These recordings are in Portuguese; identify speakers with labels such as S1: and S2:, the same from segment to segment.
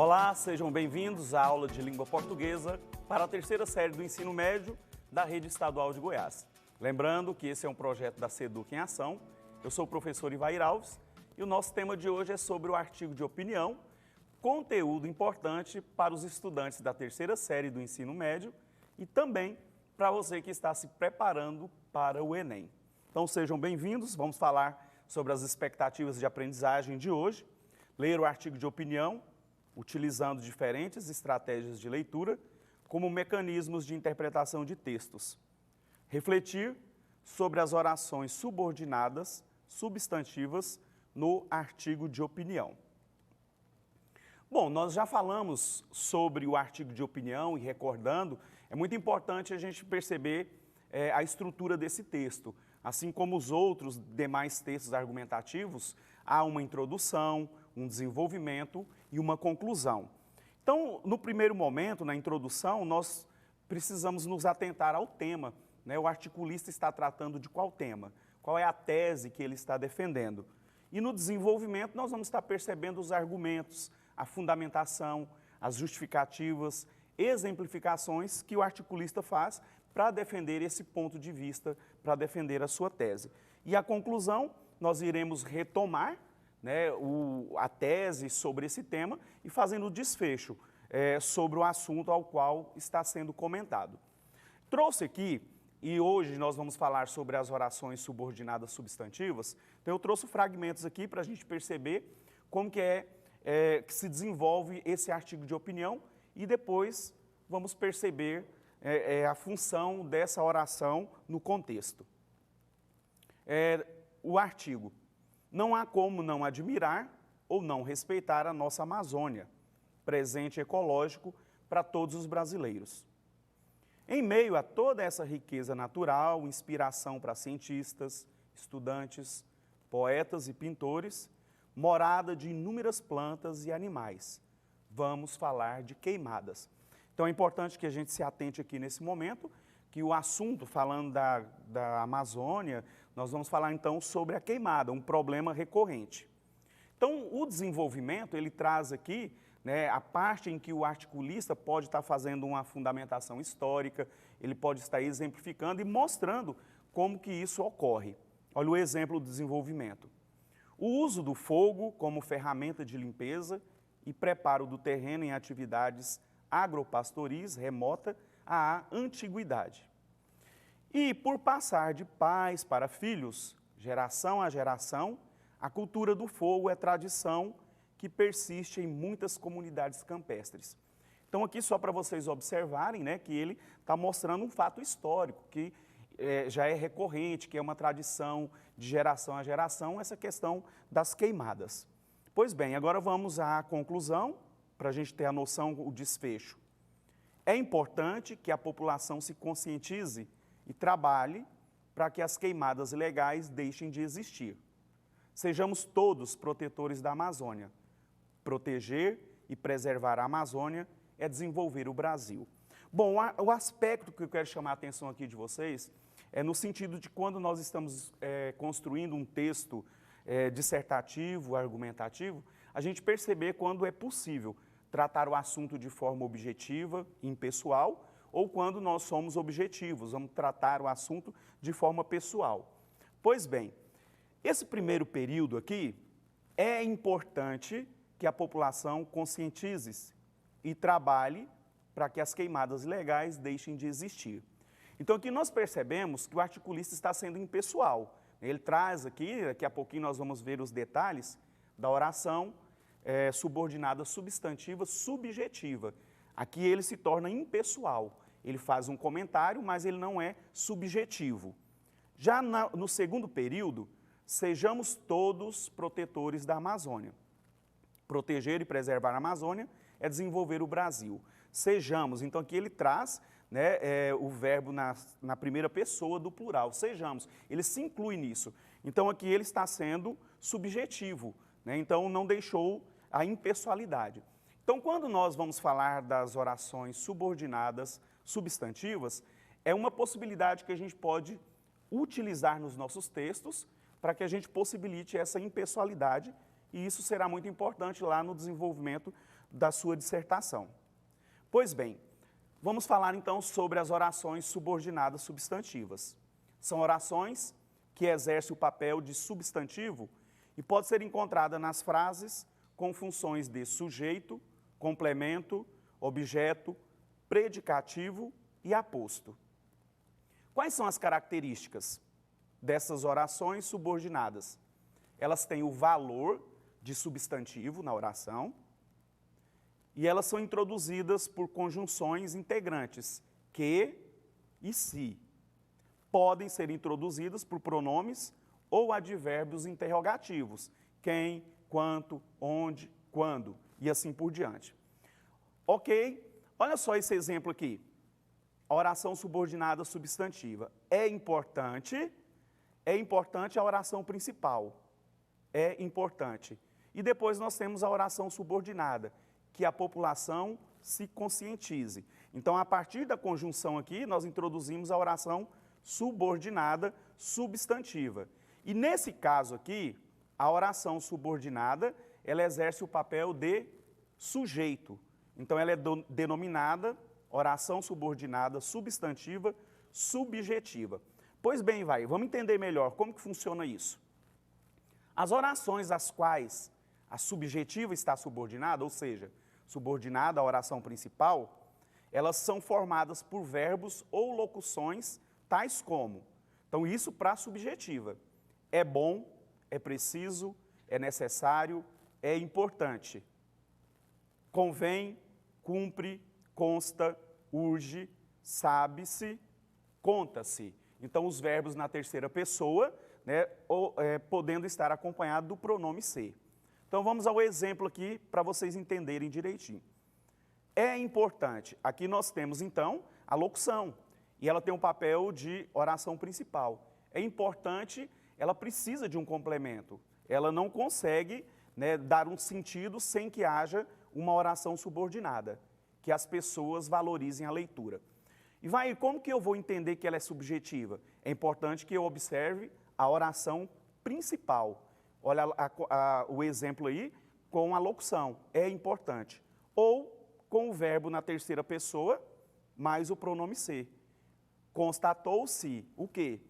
S1: Olá, sejam bem-vindos à aula de língua portuguesa para a terceira série do ensino médio da Rede Estadual de Goiás. Lembrando que esse é um projeto da SEDUC em Ação. Eu sou o professor Ivair Alves e o nosso tema de hoje é sobre o artigo de opinião, conteúdo importante para os estudantes da terceira série do ensino médio e também para você que está se preparando para o Enem. Então sejam bem-vindos, vamos falar sobre as expectativas de aprendizagem de hoje, ler o artigo de opinião, utilizando diferentes estratégias de leitura como mecanismos de interpretação de textos. Refletir sobre as orações subordinadas, substantivas, no artigo de opinião. Bom, nós já falamos sobre o artigo de opinião e recordando, é muito importante a gente perceber a estrutura desse texto. Assim como os outros demais textos argumentativos, há uma introdução, um desenvolvimento e uma conclusão. Então, no primeiro momento, na introdução, nós precisamos nos atentar ao tema, né? O articulista está tratando de qual tema? Qual é a tese que ele está defendendo? E no desenvolvimento, nós vamos estar percebendo os argumentos, a fundamentação, as justificativas, exemplificações que o articulista faz para defender esse ponto de vista, para defender a sua tese. E a conclusão, nós iremos retomar, né, a tese sobre esse tema e fazendo o desfecho sobre o assunto ao qual está sendo comentado. Trouxe aqui, e hoje nós vamos falar sobre as orações subordinadas substantivas, então eu trouxe fragmentos aqui para a gente perceber como que que se desenvolve esse artigo de opinião e depois vamos perceber a função dessa oração no contexto. O artigo. Não há como não admirar ou não respeitar a nossa Amazônia, presente ecológico para todos os brasileiros. Em meio a toda essa riqueza natural, inspiração para cientistas, estudantes, poetas e pintores, morada de inúmeras plantas e animais, vamos falar de queimadas. Então é importante que a gente se atente aqui nesse momento, que o assunto, falando da Amazônia, nós vamos falar então sobre a queimada, um problema recorrente. Então o desenvolvimento, ele traz aqui, né, a parte em que o articulista pode estar fazendo uma fundamentação histórica, ele pode estar exemplificando e mostrando como que isso ocorre. Olha o exemplo do desenvolvimento. O uso do fogo como ferramenta de limpeza e preparo do terreno em atividades agropastoris remota à antiguidade. E por passar de pais para filhos, geração a geração, a cultura do fogo é tradição que persiste em muitas comunidades campestres. Então aqui só para vocês observarem, né, que ele está mostrando um fato histórico, que já é recorrente, que é uma tradição de geração a geração, essa questão das queimadas. Pois bem, agora vamos à conclusão, para a gente ter a noção, o desfecho. É importante que a população se conscientize e trabalhe para que as queimadas ilegais deixem de existir. Sejamos todos protetores da Amazônia. Proteger e preservar a Amazônia é desenvolver o Brasil. Bom, o aspecto que eu quero chamar a atenção aqui de vocês é no sentido de quando nós estamos construindo um texto dissertativo, argumentativo, a gente perceber quando é possível tratar o assunto de forma objetiva, impessoal, ou quando nós somos objetivos, vamos tratar o assunto de forma pessoal. Pois bem, esse primeiro período aqui é importante que a população conscientize-se e trabalhe para que as queimadas ilegais deixem de existir. Então aqui nós percebemos que o articulista está sendo impessoal. Ele traz aqui, daqui a pouquinho nós vamos ver os detalhes da oração subordinada substantiva subjetiva. Aqui ele se torna impessoal. Ele faz um comentário, mas ele não é subjetivo. Já no segundo período, sejamos todos protetores da Amazônia. Proteger e preservar a Amazônia é desenvolver o Brasil. Sejamos, então aqui ele traz, né, o verbo na primeira pessoa do plural, sejamos. Ele se inclui nisso. Então aqui ele está sendo subjetivo, né, então não deixou a impessoalidade. Então quando nós vamos falar das orações subordinadas, substantivas, é uma possibilidade que a gente pode utilizar nos nossos textos para que a gente possibilite essa impessoalidade e isso será muito importante lá no desenvolvimento da sua dissertação. Pois bem, vamos falar então sobre as orações subordinadas substantivas. São orações que exercem o papel de substantivo e pode ser encontrada nas frases com funções de sujeito, complemento, objeto, predicativo e aposto. Quais são as características dessas orações subordinadas? Elas têm o valor de substantivo na oração e elas são introduzidas por conjunções integrantes, que e se. Podem ser introduzidas por pronomes ou advérbios interrogativos, quem, quanto, onde, quando e assim por diante. Ok? Olha só esse exemplo aqui. A oração subordinada substantiva. É importante a oração principal. É importante. E depois nós temos a oração subordinada, que a população se conscientize. Então, a partir da conjunção aqui, nós introduzimos a oração subordinada substantiva. E nesse caso aqui, a oração subordinada, ela exerce o papel de sujeito. Então, ela é denominada oração subordinada substantiva subjetiva. Pois bem, vamos entender melhor como que funciona isso. As orações às quais a subjetiva está subordinada, ou seja, subordinada à oração principal, elas são formadas por verbos ou locuções tais como. Então, isso para a subjetiva. É bom, é preciso, é necessário, é importante. Convém, cumpre, consta, urge, sabe-se, conta-se. Então, os verbos na terceira pessoa, né, podendo estar acompanhado do pronome ser. Então, vamos ao exemplo aqui para vocês entenderem direitinho. É importante. Aqui nós temos, então, a locução. E ela tem um papel de oração principal. É importante, ela precisa de um complemento. Ela não consegue, né, dar um sentido sem que haja uma oração subordinada, que as pessoas valorizem a leitura. E como que eu vou entender que ela é subjetiva? É importante que eu observe a oração principal. Olha o exemplo aí com a locução. É importante. Ou com o verbo na terceira pessoa, mais o pronome ser. Constatou-se o quê?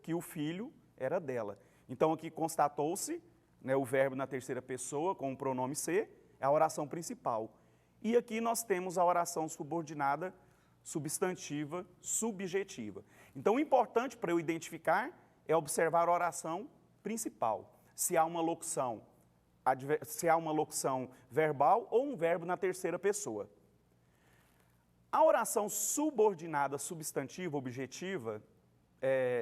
S1: Que o filho era dela. Então, aqui constatou-se, né, o verbo na terceira pessoa, com o pronome ser, é a oração principal. E aqui nós temos a oração subordinada, substantiva, subjetiva. Então, o importante para eu identificar é observar a oração principal. Se há uma locução verbal ou um verbo na terceira pessoa. A oração subordinada substantiva objetiva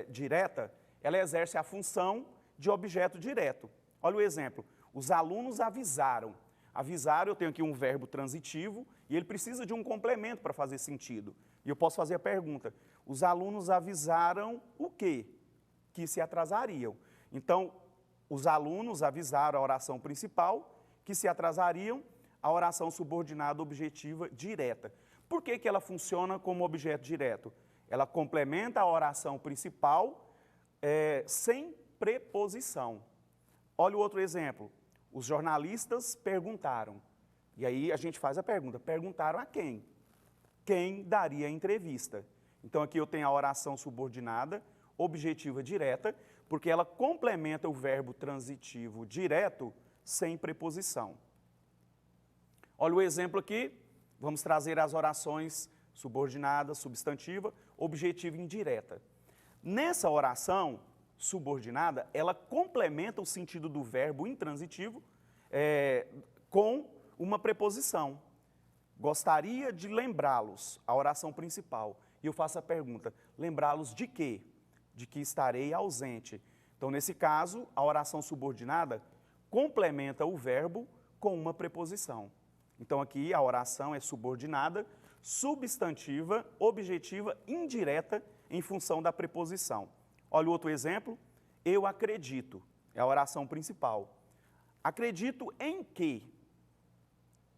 S1: direta, ela exerce a função de objeto direto. Olha o exemplo. Os alunos avisaram. Avisaram, eu tenho aqui um verbo transitivo e ele precisa de um complemento para fazer sentido. E eu posso fazer a pergunta, os alunos avisaram o quê? Que se atrasariam. Então, os alunos avisaram a oração principal que se atrasariam, a oração subordinada objetiva direta. Por que ela funciona como objeto direto? Ela complementa a oração principal sem preposição. Olha o outro exemplo. Os jornalistas perguntaram. E aí a gente faz a pergunta. Perguntaram a quem? Quem daria a entrevista? Então aqui eu tenho a oração subordinada, objetiva direta, porque ela complementa o verbo transitivo direto sem preposição. Olha o exemplo aqui. Vamos trazer as orações subordinada, substantiva, objetiva e indireta. Nessa oração subordinada, ela complementa o sentido do verbo intransitivo com uma preposição. Gostaria de lembrá-los, a oração principal. E eu faço a pergunta, lembrá-los de quê? De que estarei ausente. Então, nesse caso, a oração subordinada complementa o verbo com uma preposição. Então, aqui a oração é subordinada, substantiva, objetiva, indireta, em função da preposição. Olha o outro exemplo. Eu acredito. É a oração principal. Acredito em quê?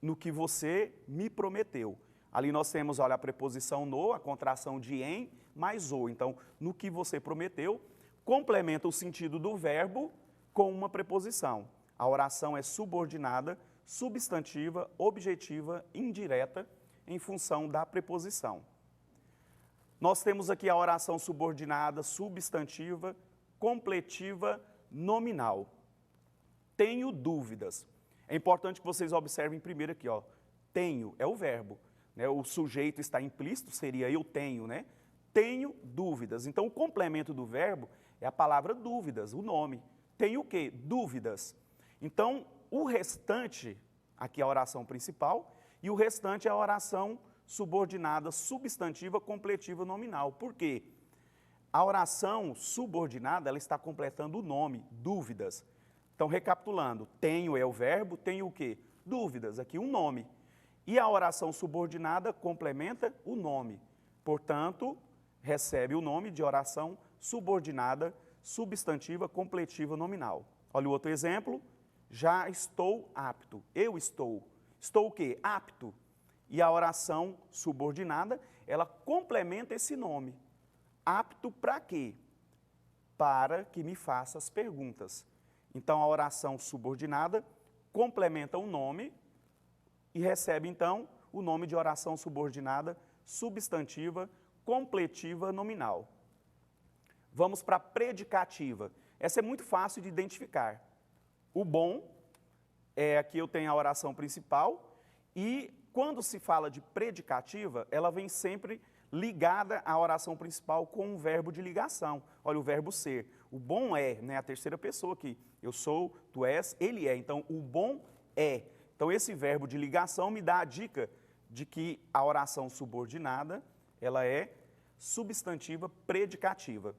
S1: No que você me prometeu. Ali nós temos, olha, a preposição no, a contração de em, mais o. Então, no que você prometeu, complementa o sentido do verbo com uma preposição. A oração é subordinada, substantiva, objetiva, indireta, em função da preposição. Nós temos aqui a oração subordinada, substantiva, completiva, nominal. Tenho dúvidas. É importante que vocês observem primeiro aqui, ó. Tenho é o verbo, né? O sujeito está implícito, seria eu tenho, né? Tenho dúvidas. Então, o complemento do verbo é a palavra dúvidas, o nome. Tenho o quê? Dúvidas. Então, o restante, aqui é a oração principal, e o restante é a oração subordinada, substantiva, completiva, nominal. Por quê? A oração subordinada, ela está completando o nome, dúvidas. Então, recapitulando, tenho é o verbo, tenho o quê? Dúvidas, aqui um nome. E a oração subordinada complementa o nome. Portanto, recebe o nome de oração subordinada, substantiva, completiva, nominal. Olha o outro exemplo. Já estou apto. Eu estou. Estou o quê? Apto. E a oração subordinada, ela complementa esse nome. Apto para quê? Para que me faça as perguntas. Então, a oração subordinada complementa o nome e recebe, então, o nome de oração subordinada, substantiva, completiva, nominal. Vamos para a predicativa. Essa é muito fácil de identificar. O bom, aqui eu tenho a oração principal, e quando se fala de predicativa, ela vem sempre ligada à oração principal com um verbo de ligação. Olha, o verbo ser. O bom é, né, a terceira pessoa aqui. Eu sou, tu és, ele é. Então, o bom é. Então, esse verbo de ligação me dá a dica de que a oração subordinada, ela é substantiva predicativa.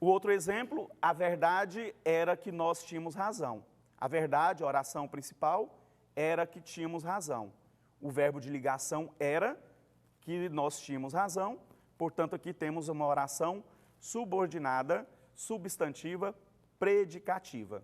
S1: O outro exemplo, a verdade era que nós tínhamos razão. A verdade, a oração principal, era que tínhamos razão. O verbo de ligação era que nós tínhamos razão, portanto, aqui temos uma oração subordinada, substantiva, predicativa.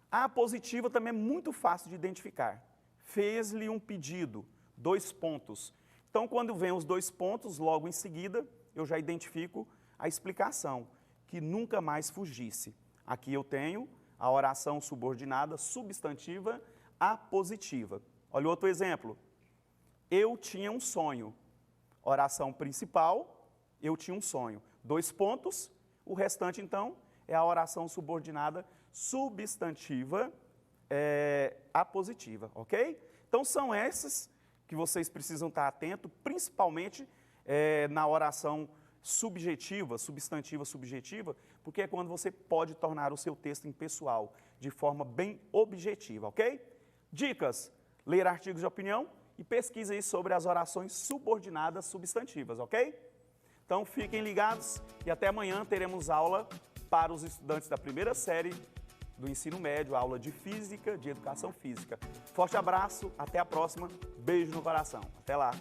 S1: A apositiva também é muito fácil de identificar. Fez-lhe um pedido, 2 pontos. Então, quando vem os 2 pontos, logo em seguida, eu já identifico a explicação, que nunca mais fugisse. Aqui eu tenho a oração subordinada, substantiva, apositiva. Olha o outro exemplo. Eu tinha um sonho. Oração principal, eu tinha um sonho. 2 pontos, o restante, então, é a oração subordinada substantiva apositiva, ok? Então, são esses que vocês precisam estar atentos, principalmente na oração subjetiva, substantiva, subjetiva, porque é quando você pode tornar o seu texto impessoal, de forma bem objetiva, ok? Dicas, ler artigos de opinião e pesquise aí sobre as orações subordinadas substantivas, ok? Então, fiquem ligados e até amanhã teremos aula para os estudantes da primeira série do ensino médio, aula de física, de educação física. Forte abraço, até a próxima, beijo no coração, até lá!